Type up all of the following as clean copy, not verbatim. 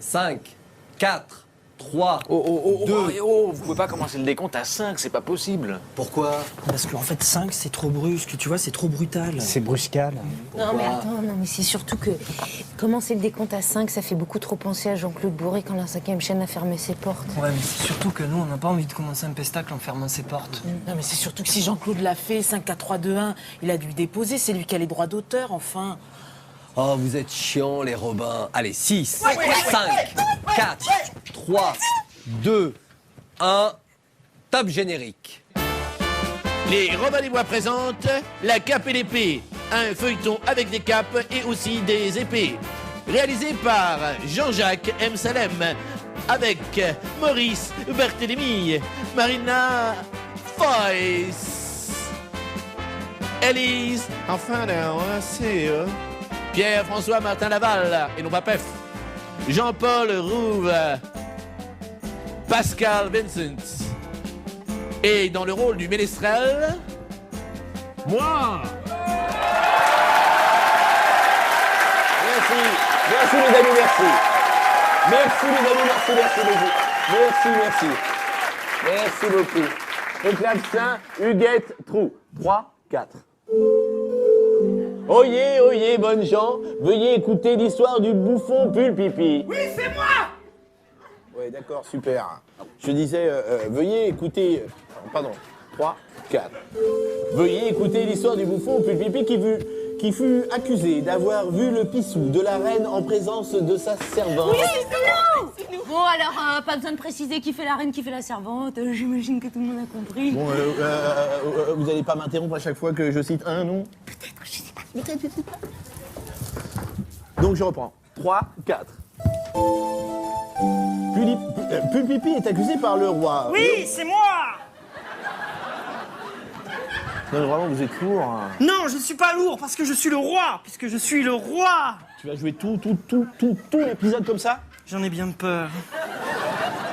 5, 4, 3, 2... Vous pouvez pas commencer le décompte à 5, c'est pas possible. Pourquoi? Parce qu'en fait, 5, c'est trop brusque, tu vois, c'est trop brutal. C'est bruscal. Non mais attends, non mais c'est surtout que commencer le décompte à 5, ça fait beaucoup trop penser à Jean-Claude Bourré quand la 5e chaîne a fermé ses portes. Ouais, mais c'est surtout que nous, on n'a pas envie de commencer un pestacle en fermant ses portes. Non, mais c'est surtout que si Jean-Claude l'a fait, 5, 4, 3, 2, 1, il a dû le déposer, c'est lui qui a les droits d'auteur, enfin. Oh, vous êtes chiants, les Robins. Allez, 6, 5, 4, 3, 2, 1... Top générique. Les Robins des Bois présentent La Cape et l'épée, un feuilleton avec des capes et aussi des épées. Réalisé par Jean-Jacques M. Salem, avec Maurice Barthélémy, Marina Foïs, Élise, enfin non, c'est Pierre-François Martin Laval, et non pas Pef, Jean-Paul Rouve, Pascal Vincent. Et dans le rôle du ménestrel, moi. Merci les amis, merci. Merci les amis, merci beaucoup. Merci beaucoup. Le clavecin, Huguette, trou. 3, 4. Oyez, bonnes gens, veuillez écouter l'histoire du bouffon Pulpipi. Oui, c'est moi. Oui, d'accord, super. Je disais, veuillez écouter... Pardon, 3, 4. Veuillez écouter l'histoire du bouffon Pulpipi qui fut accusé d'avoir vu le pissou de la reine en présence de sa servante. Oui, c'est nous. Bon alors, pas besoin de préciser qui fait la reine, qui fait la servante. J'imagine que tout le monde a compris. Bon, vous n'allez pas m'interrompre à chaque fois que je cite un nom? Peut-être, je sais pas. Peut-être. Donc je reprends. 3, 4. Pulpipi est accusé par le roi. Oui, c'est moi. Non, mais vraiment, vous êtes lourd. Hein. Non, je ne suis pas lourd, parce que je suis le roi, puisque je suis le roi. Tu vas jouer tout l'épisode comme ça? J'en ai bien peur.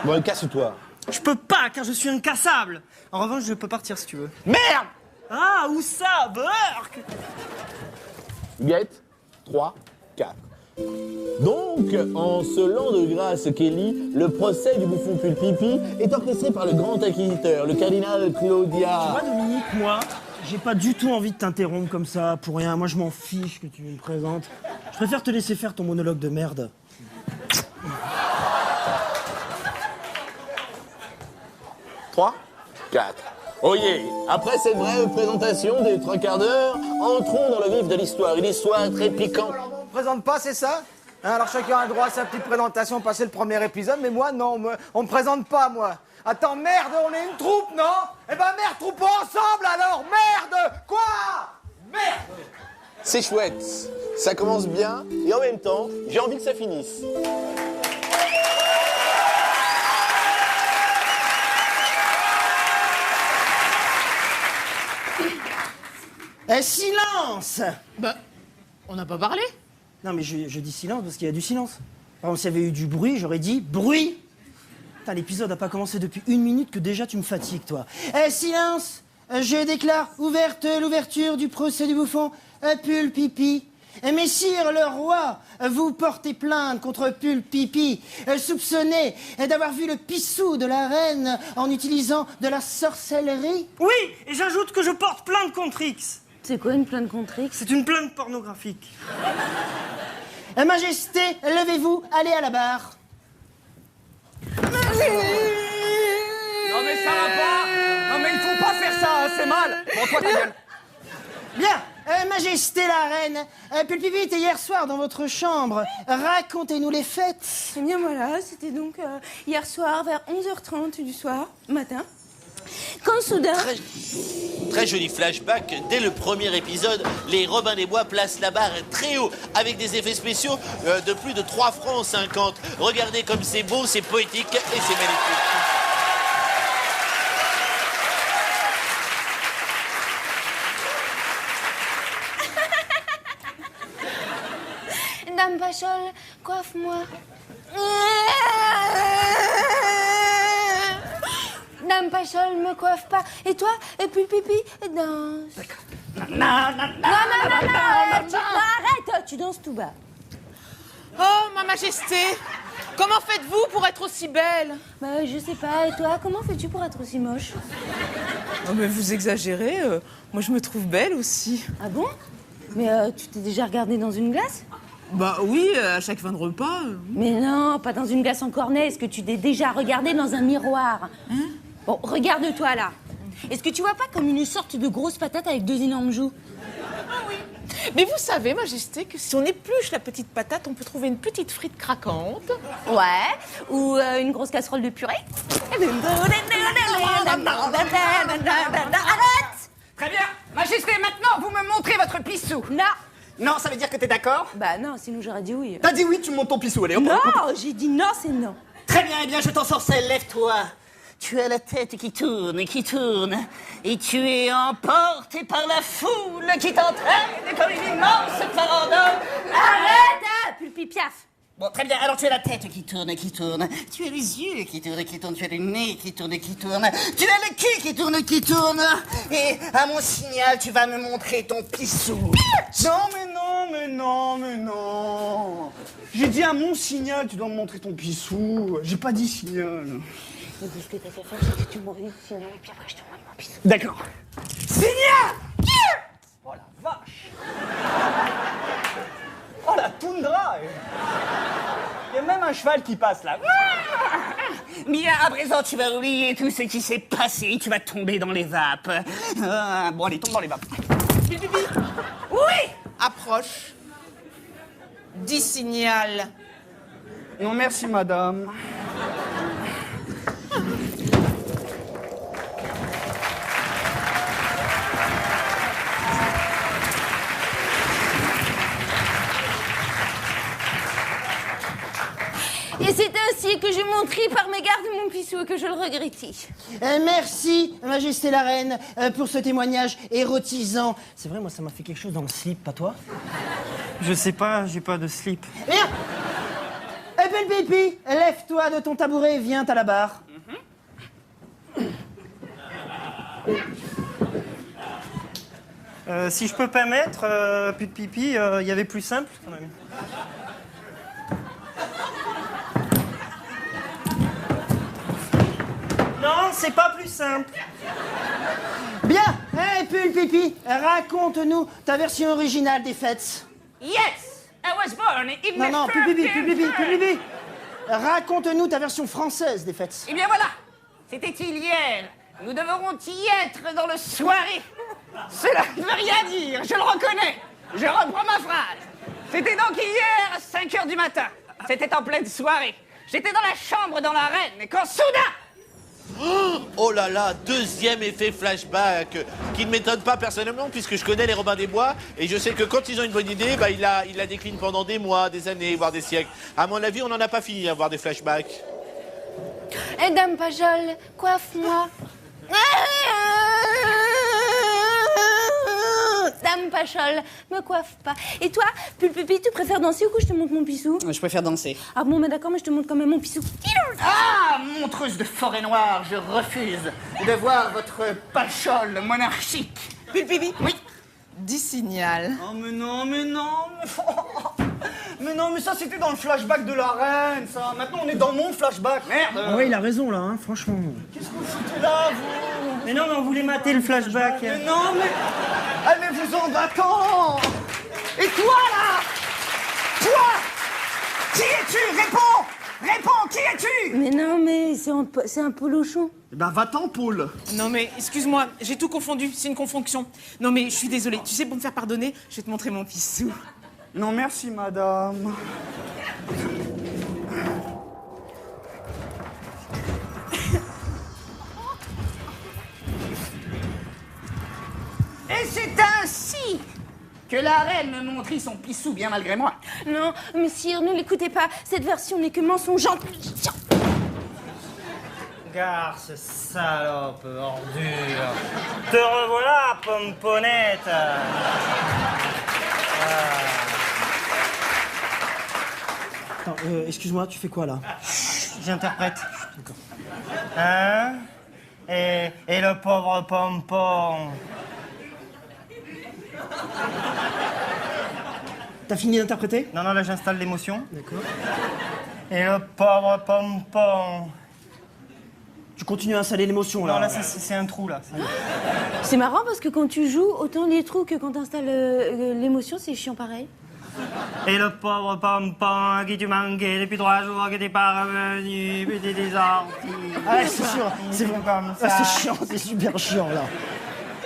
Bon, casse-toi. Je peux pas, car je suis incassable. En revanche, je peux partir si tu veux. Merde! Ah, où ça, Burk? Huguette, 3, 4. Donc, en ce l'an de grâce Kelly, le procès du bouffon Pulpipi est orchestré par le grand inquisiteur, le cardinal Claudia. Tu vois, Dominique, moi, j'ai pas du tout envie de t'interrompre comme ça, pour rien. Moi, je m'en fiche que tu me présentes. Je préfère te laisser faire ton monologue de merde. 3, 4. Oyez, après cette brève présentation des 3 quarts d'heure, entrons dans le vif de l'histoire. Une histoire très piquante. On me présente pas, c'est ça? Hein, alors chacun a droit à sa petite présentation, passer le premier épisode, mais moi non, on me présente pas, moi. Attends, merde, on est une troupe, non? Eh ben merde, troupons ensemble alors, merde! Quoi? Merde! C'est chouette, ça commence bien, et en même temps, j'ai envie que ça finisse. Silence! Bah, on n'a pas parlé. Non, mais je dis silence parce qu'il y a du silence. Par exemple, s'il y avait eu du bruit, j'aurais dit bruit. Putain, l'épisode n'a pas commencé depuis 1 minute que déjà tu me fatigues, toi. Silence! Je déclare ouverte l'ouverture du procès du bouffon Pulpipi. Messire le roi, vous portez plainte contre Pulpipi, soupçonné d'avoir vu le pissou de la reine en utilisant de la sorcellerie. Oui, et j'ajoute que je porte plainte contre X. C'est quoi une plainte contre X? C'est une plainte pornographique. Majesté, levez-vous, allez à la barre. Non mais ça va pas! Non mais il faut pas faire ça, hein, c'est mal! Bon, toi ta gueule! Bien, Majesté la reine, Pulpipi était hier soir dans votre chambre. Racontez-nous les fêtes. Eh bien voilà, c'était donc hier soir vers 11h30 du soir, matin. Quand soudain... Très joli flashback. Dès le premier épisode, les Robins des Bois placent la barre très haut avec des effets spéciaux de plus de 3 francs 50. Regardez comme c'est beau, c'est poétique et c'est magnifique. Dame Pachol, coiffe-moi. Dame Pachol, me coiffe pas. Et toi, Pulpipi, danse. Non, arrête, tu danses tout bas. Oh, ma majesté, Comment faites-vous pour être aussi belle? Bah, je sais pas. Et toi, comment fais-tu pour être aussi moche? Oh, mais vous exagérez. Moi, je me trouve belle aussi. Ah bon? Mais tu t'es déjà regardée dans une glace? Bah oui, à chaque fin de repas. Mais non, pas dans une glace en cornet. Est-ce que tu t'es déjà regardée dans un miroir? Bon, regarde-toi là. Est-ce que tu vois pas comme une sorte de grosse patate avec deux énormes joues? Mais vous savez, Majesté, que si on épluche la petite patate, on peut trouver une petite frite craquante. Ouais. Ou une grosse casserole de purée. Arrête! Très bien. Majesté, maintenant, vous me montrez votre pissou. Non. Non, ça veut dire que t'es d'accord? Bah non, sinon j'aurais dit oui. T'as dit oui, tu me montres ton pissou, allez, hop, Non, hop, hop. j'ai dit non, c'est non. Très bien, eh bien, je t'en sorcelle, lève-toi. Tu as la tête qui tourne, et tu es emporté par la foule qui t'entraîne comme une immense farandole. Arrête! Pulpipiaf. Bon, très bien, alors tu as la tête qui tourne, tu as les yeux qui tournent, tu as le nez qui tourne, tu as le cul qui tourne, et à mon signal, tu vas me montrer ton pissou. Non. J'ai dit à mon signal, tu dois me montrer ton pissou. J'ai pas dit signal. Mais ce que t'as qu'à faire, c'est que tu m'envoies le signal et puis après je te montre mon pissou. D'accord. Signal! Oh la vache! Oh la toundra! Il y a même un cheval qui passe là. Bien, à présent, tu vas oublier tout ce qui s'est passé, tu vas tomber dans les vapes. Bon, allez, tombe dans les vapes. Oui! Approche. Dis signal. Non, merci, madame. Et c'était aussi que j'ai montré par mes gardes mon pissou et que je le regrettais. Merci, Majesté la Reine, pour ce témoignage érotisant. C'est vrai, moi, ça m'a fait quelque chose dans le slip, pas toi? Je sais pas, j'ai pas de slip. Viens! Pipi, lève-toi de ton tabouret et viens à la barre. Si je peux pas mettre, plus de pipi, il y avait plus simple quand même. Non, c'est pas plus simple. Bien, Pipi, raconte-nous ta version originale des fêtes. Yes, I was born in Non, the Pipi. Raconte-nous ta version française des fêtes. Eh bien voilà, c'était-il hier. Nous devrons y être dans le soirée. Cela ne veut rien dire, je le reconnais. Je reprends ma phrase. C'était donc hier à 5h du matin. C'était en pleine soirée. J'étais dans la chambre dans l'arène et quand soudain... Oh là là, deuxième effet flashback qui ne m'étonne pas personnellement puisque je connais les Robin des Bois et je sais que quand ils ont une bonne idée, bah, ils la déclinent pendant des mois, des années, voire des siècles. À mon avis, on n'en a pas fini à avoir des flashbacks. Eh, Dame Pajol, coiffe-moi. Dame Pachol, me coiffe pas. Et toi, Pulpupi, tu préfères danser ou que je te montre mon pissou? Je préfère danser. Ah bon, mais d'accord, mais je te montre quand même mon pissou. Ah, montreuse de forêt noire, je refuse de voir votre pachol monarchique. Pulpipi. Oui. Dis signal. Oh mais non, mais ça c'était dans le flashback de la reine, ça. Maintenant on est dans mon flashback, merde. Ah ouais, il a raison là, hein, franchement. Qu'est-ce que vous foutez là, vous? Mais non, mais on voulait mater le flashback. Mais non, mais... Ah, mais vous en battants. Et toi, là? Toi? Qui es-tu? Réponds, qui es-tu? Mais non, mais c'est un polochon. Eh ben, va-t'en, Paul. Non mais, excuse-moi, j'ai tout confondu, c'est une confonction. Non mais, je suis désolée, tu sais, pour me faire pardonner, je vais te montrer mon pissou. Non, merci, madame. Et c'est ainsi que la reine me montrit son pissou bien malgré moi. Non, mais sire, ne l'écoutez pas. Cette version n'est que mensongeante. Garce, salope, ordure. Te revoilà, pomponnette. Attends, excuse-moi, tu fais quoi là? J'interprète. Hein? Et le pauvre pompon. T'as fini d'interpréter? Non, là j'installe l'émotion. D'accord. Et le pauvre pompon. Tu continues à installer l'émotion, là. Non, là, c'est un trou, là. C'est marrant parce que quand tu joues, autant les trous que quand t'installes l'émotion, c'est chiant pareil. Et le pauvre pompon qui tu manquais depuis 3 jours, qui t'es pas revenu, puis t'es sorti. Ah, c'est sûr. C'est bon. comme ça. Ah, c'est chiant, c'est super chiant, là.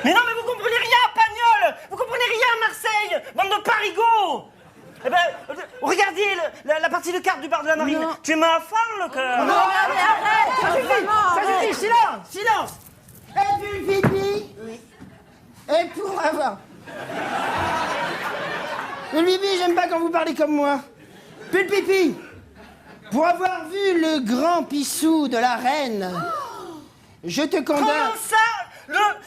Mais non, mais vous comprenez rien à Pagnol! Vous comprenez rien à Marseille! Bande de parigots! Eh ben, regardez la partie de cartes du bar de la Marine. Non. Tu m'as faim, le cœur! Non, mais arrête! Ça suffit, silence, silence! Et puis, pipi. Oui. Et pour avoir... Le pipi, j'aime pas quand vous parlez comme moi. Puis le pipi, pour avoir vu le grand pissou de la reine, je te condamne... Comment ça?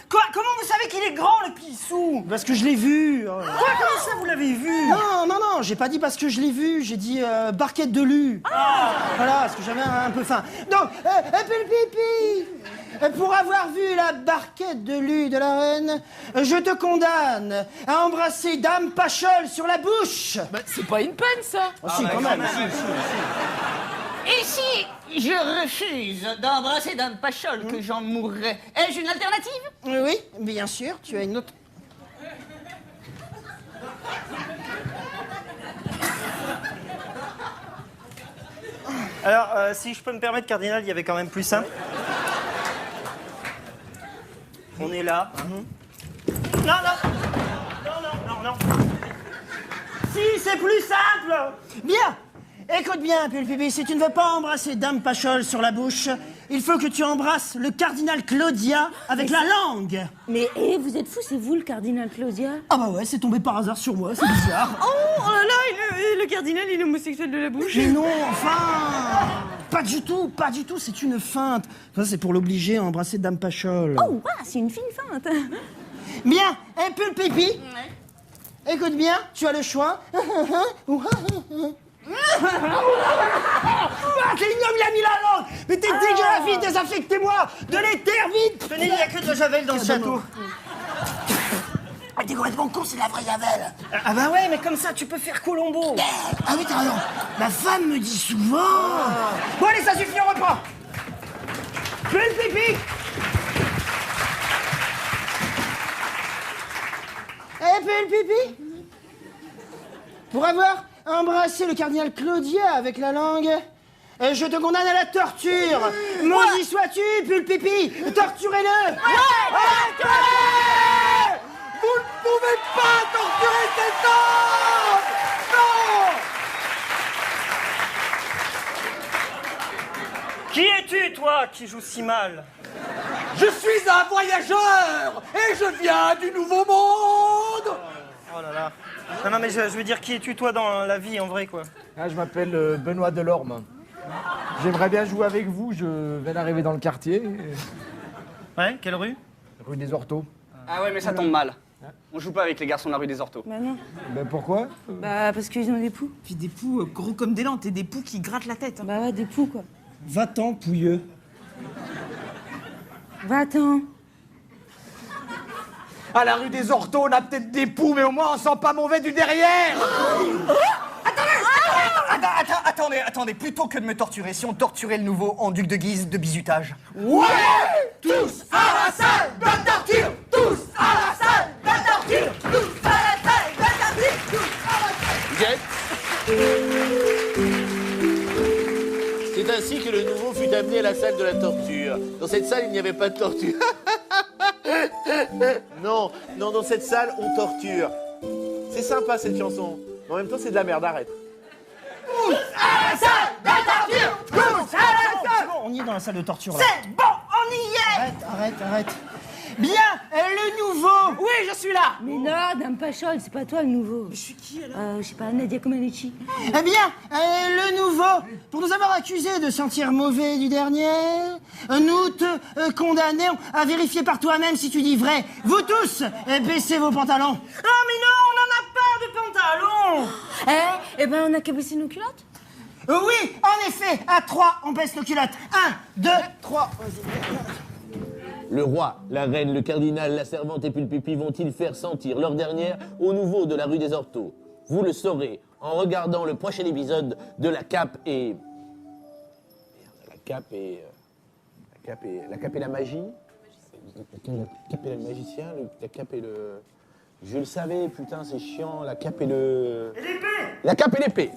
Comment vous savez qu'il est grand, le pissou? Parce que je l'ai vu. Quoi? Comment ça, vous l'avez vu? Non, j'ai pas dit parce que je l'ai vu, j'ai dit barquette de lu. Voilà, parce que j'avais un peu faim. Donc, et puis le pipi, pour avoir vu la barquette de lu de la reine, je te condamne à embrasser Dame Pachol sur la bouche. Bah, c'est pas une peine, ça. Si, quand même. Et si je refuse d'embrasser Dame Pachol, que j'en mourrais, ai-je une alternative? Oui, bien sûr, tu as une autre... Alors, si je peux me permettre, Cardinal, il y avait quand même plus simple. On est là. Non. Si, c'est plus simple. Bien. Écoute bien, Pulpipi, si tu ne veux pas embrasser Dame Pachol sur la bouche, il faut que tu embrasses le cardinal Claudia avec la langue. Mais vous êtes fou, c'est vous le cardinal Claudia? Ah bah ouais, c'est tombé par hasard sur moi, c'est bizarre. Oh là là, le cardinal, il est homosexuel de la bouche. Mais non, enfin. Pas du tout, c'est une feinte. Ça, c'est pour l'obliger à embrasser Dame Pachol. Oh, ouais, c'est une fine feinte. Bien, et Pulpipi, écoute bien, tu as le choix. C'est ignoble, il a mis la langue. Mais t'es dégueulasse, vite, désinfectez-moi. De l'éther, vite. Tenez, il n'y a que de la javel dans le château. Ah, t'es complètement con, c'est de la vraie javel. Ah bah ouais, mais comme ça, tu peux faire Colombo. Ah oui, t'as raison. Ma femme me dit souvent... Bon, allez, ça suffit, on reprend. Fais le pipi. Et fais le pipi. Pour avoir embrassé le cardinal Claudia avec la langue, je te condamne à la torture. Maudit sois-tu, Pulpipi. Torturez-le. Vous ne pouvez pas torturer cet homme. Non. Qui es-tu, toi, qui joues si mal? Je suis un voyageur et je viens du Nouveau Monde. Oh là là. Non, mais je veux dire, qui es-tu, toi, dans la vie, en vrai, quoi? Ah, je m'appelle Benoît Delorme. J'aimerais bien jouer avec vous, je viens d'arriver dans le quartier. Ouais, quelle rue? Rue des Orteaux. Ah ouais, mais ça tombe mal. On joue pas avec les garçons de la rue des Orteaux. Bah non. Ben pourquoi? Bah parce qu'ils ont des poux. Puis des poux gros comme des lentes et des poux qui grattent la tête. Bah ouais, des poux, quoi. Va-t'en, pouilleux. Va-t'en. À la rue des Orteaux, on a peut-être des poux, mais au moins on sent pas mauvais du derrière. Attendez, plutôt que de me torturer, si on torturait le nouveau en duc de Guise de bizutage. Ouais. Tous à la salle de torture. Tous à la salle de torture. Tous à la salle de torture. Tous à la salle. C'est ainsi que le nouveau fut amené à la salle de la torture. Dans cette salle, il n'y avait pas de torture. Non, dans cette salle, on torture. C'est sympa cette chanson. Mais en même temps, c'est de la merde, arrête. Tous à la salle de torture. Tous à la salle. C'est bon, on y est dans la salle de torture, là. C'est bon, on y est. Arrête. Bien, le nouveau. Oui, je suis là. Mais non, Dame Pachol, c'est pas toi le nouveau. Mais je suis qui, alors? Je sais pas, Nadia Comaneci. Eh bien, le nouveau, pour nous avoir accusés de sentir mauvais du dernier, nous te condamnons à vérifier par toi-même si tu dis vrai. Vous tous, baissez vos pantalons. Ah, mais non, on n'en a pas de pantalon. Eh ben, on a qu'à baisser nos culottes. Oui, en effet, à 3, on baisse nos culottes. 1, 2, 3. Le roi, la reine, le cardinal, la servante et Pulpipi vont-ils faire sentir leur dernière au nouveau de la rue des Orteaux? Vous le saurez en regardant le prochain épisode de La Cape et cape et... La cape et la magie. La cape et le magicien, la cape et le... Je le savais, putain, c'est chiant. La cape et le... Et l'épée. La cape et l'épée.